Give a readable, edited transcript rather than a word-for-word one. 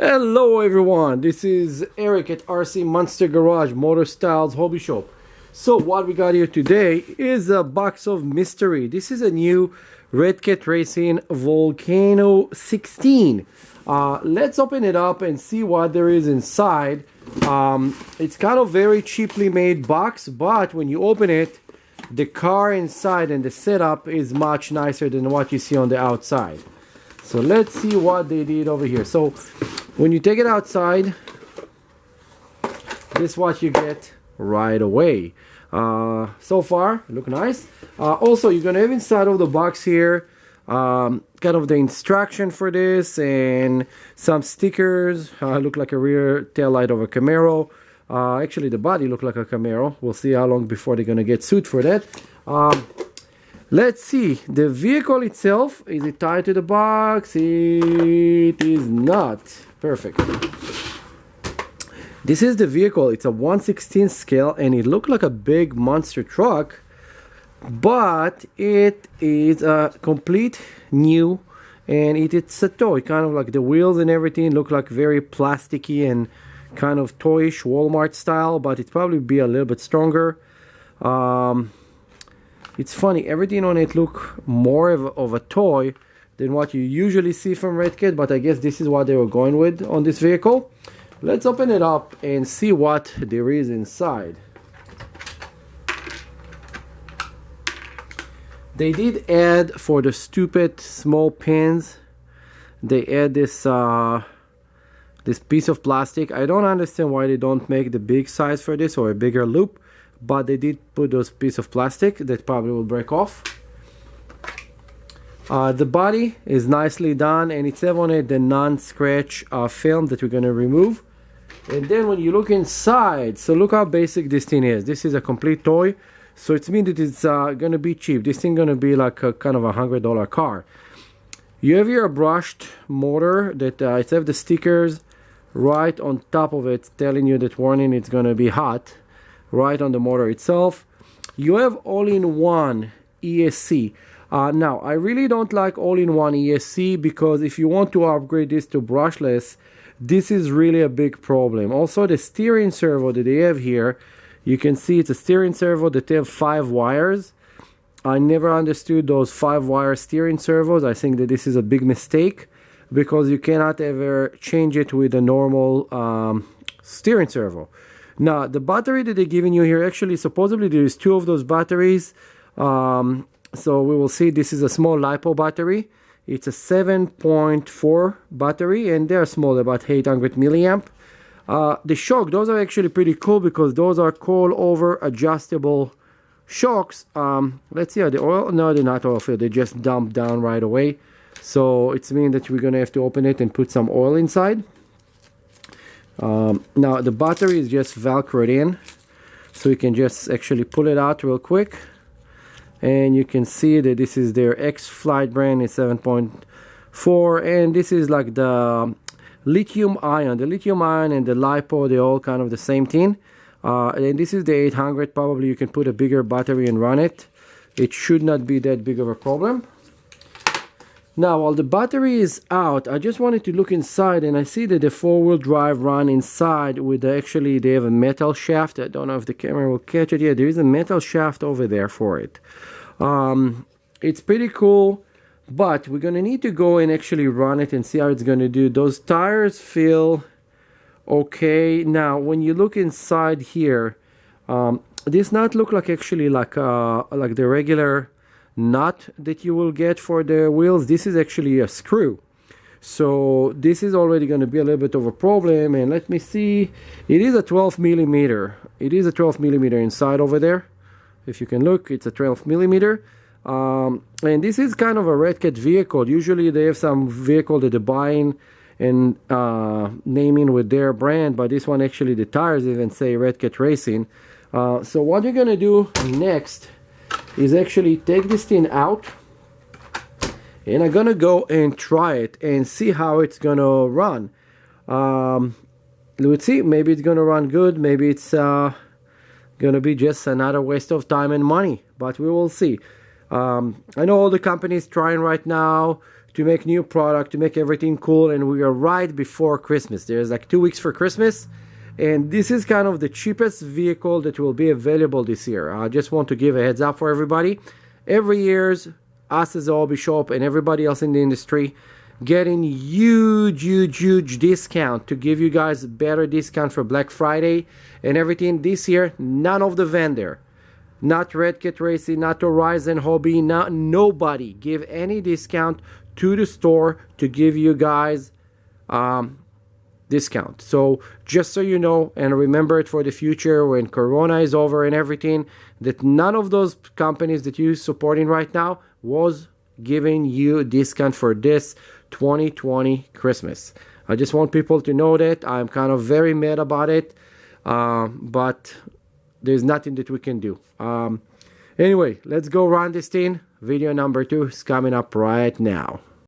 Hello everyone, this is Eric at RC Monster Garage MotoStyles Hobby Shop. So what we got here today is a box of mystery. This is a new Redcat Racing Volcano 16. Let's open it up and see what there is inside. It's kind of very cheaply made box, but when you open it, the car inside and the setup is much nicer than what you see on the outside. So let's see what they did over here. So when you take it outside, this is what you get right away. So far, look nice. Also, you're gonna have inside of the box here kind of the instruction for this and some stickers. Look like a rear tail light of a Camaro. Actually, the body look like a Camaro. We'll see how long before they're gonna get sued for that. Let's see, the vehicle itself, is it tied to the box? It is not. Perfect. This is the vehicle. It's a 1/16 scale and it looked like a big monster truck, but it is a complete new and it's a toy. Kind of like the wheels and everything look like very plasticky and kind of toyish Walmart style, but it's probably be a little bit stronger. It's funny, everything on it look more of a toy than what you usually see from Redcat, but I guess this is what they were going with on this vehicle. Let's open it up and see what there is inside. They did add, for the stupid small pins, they add this this piece of plastic. I don't understand why they don't make the big size for this or a bigger loop, but they did put those piece of plastic that probably will break off. The body is nicely done and it's have on it the non-scratch film that we're going to remove. And then when you look inside, so look how basic this thing is. This is a complete toy, so it means that it's going to be cheap. This thing going to be like a kind of $100 car. You have here a brushed motor that it have the stickers right on top of it telling you that warning it's going to be hot. Right on the motor itself. You have all-in-one ESC. Now, I really don't like all-in-one ESC because if you want to upgrade this to brushless, this is really a big problem. Also, the steering servo that they have here, you can see it's a steering servo that they have 5 wires. I never understood those 5-wire steering servos. I think that this is a big mistake because you cannot ever change it with a normal steering servo. Now, the battery that they're giving you here, actually, supposedly there is 2 of those batteries. So we will see this is a small Lipo battery. It's a 7.4 battery, and they're small, about 800 milliamp. The shock, those are actually pretty cool because those are coil-over adjustable shocks. Let's see, are the oil? No, they're not oil filled. They just dump down right away. So it's mean that we're going to have to open it and put some oil inside. Now the battery is just Velcroed in, so you can just actually pull it out real quick, and you can see that this is their X-Flight brand. It's 7.4, and this is like the lithium ion. The lithium ion and the Lipo, they're all kind of the same thing. And this is the 800. Probably you can put a bigger battery and run it. It should not be that big of a problem. Now, while the battery is out, I just wanted to look inside, and I see that the 4-wheel drive run inside with actually they have a metal shaft. I don't know if the camera will catch it. Yeah, there is a metal shaft over there for it. It's pretty cool, but we're gonna need to go and actually run it and see how it's gonna do. Those tires feel okay. Now, when you look inside here, this not look like actually like the regular nut that you will get for the wheels. This is actually a screw, so this is already going to be a little bit of a problem. And let me see, it is a 12 millimeter. It is a 12 millimeter inside over there. If you can look, it's a 12 millimeter. And this is kind of a Redcat vehicle. Usually they have some vehicle that they're buying and naming with their brand, but this one actually the tires even say Redcat Racing. So what you're going to do next is actually take this thing out, and I'm gonna go and try it and see how it's gonna run. Let's see, maybe it's gonna run good, maybe it's gonna be just another waste of time and money, but we will see. I know all the companies trying right now to make new product, to make everything cool, and we are right before Christmas. There's like 2 weeks for Christmas, and this is kind of the cheapest vehicle that will be available this year. I just want to give a heads up for everybody. Every year's us as a hobby shop and everybody else in the industry getting huge discount to give you guys better discount for Black Friday and everything. This year, none of the vendor, not Redcat Racing, not Horizon Hobby, not nobody give any discount to the store to give you guys discount. So just so you know, and remember it for the future when Corona is over and everything, that none of those companies that you're supporting right now was giving you a discount for this 2020 Christmas. I just want people to know that. I'm kind of very mad about it, but there's nothing that we can do. Anyway, let's go run this thing. Video number 2 is coming up right now.